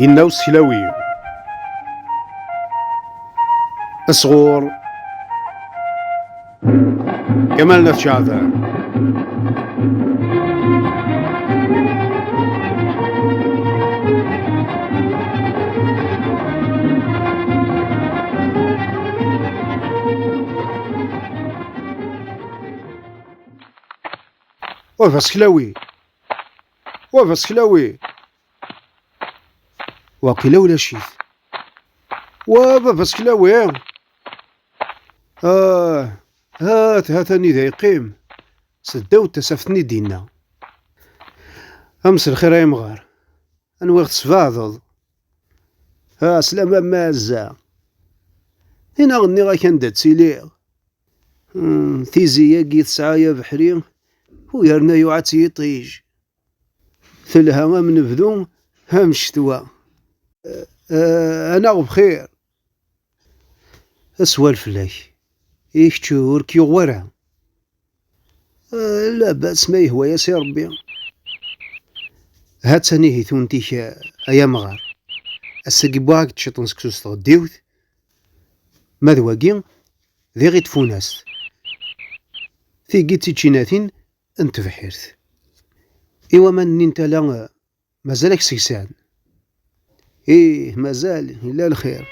إنه السلاوي الصغور كمال نفشاذر وفا سكلاوي وفا سكلاوي واقيلا ولا شيث وفا سكلاوي هاتني ذا يقيم سداو تسافتني دينا أمس الخير يا مغار أنوي غتسفاضض سلامة مازا هنا غني غا كان دات سيليغ تيزي ياكي تسعايا بحري ويرنا يوعات يطيج ثلها من بذو هم شتوا أنا بخير أسوالف لك يكتور كي غورا لا بأس ما يهوى يا سي ربي هات سنيه ثونتيك أيا مغار السقبواك تشطن سكسوس تغديوث ماذواقين ذي غي تفوناس في قيتي تشيناتين انت بحيرث إوا من انت لا مازالك سكسان مازال إلا الخير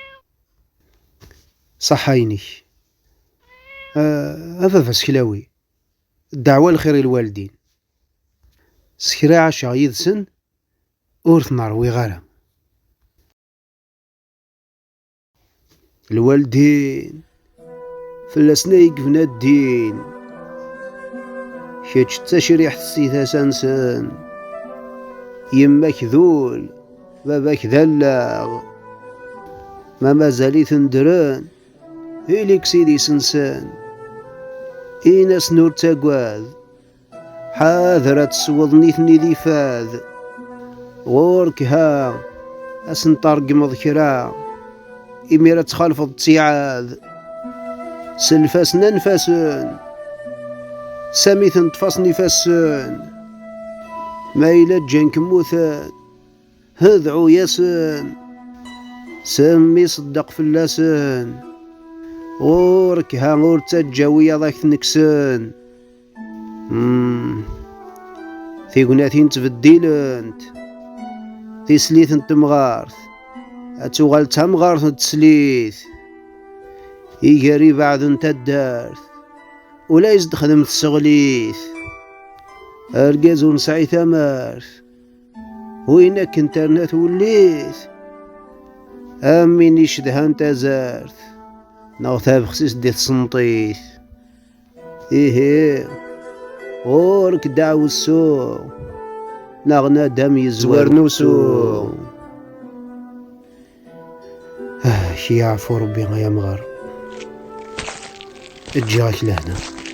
صحايني أفا سكلاوي الدعوة لخير الوالدين سكرا عاشا يدسن أورث نروي غارة الوالدين فلسنا يقفنا الدين كيتش تشريح السيثة سانسان يماك ذول باباك ذلاغ ما مازالي ثندران إليك سيدي سنسان إناس نور تاقواذ حاذرة تسوضني ثني ذي فاذ غورك ها أسنطرق مذكرا إميرة تخالفض تيعاذ سلفاسنا نفاسن ساميث نتفاصني فاسن ما إلا جانك موثان هذعو ياسن سمي صدق فلاسن غورك ها غور تجاوية ضاك تنكسن في قناتين تبديلنت في سليث تمغارث أتوغل تمغارث تسليث يجري بعد انت الدارث ولا يزدخدم السغليث أرقاز ونسعي ثمارث وينك انترنت وليث أمين يشدهان تزارث نغثاب خصيص ديث سنطيث غورك دعو السوء نغنى دم يزور نوسو شي يعفو ربي يا مغار اجاك لهنا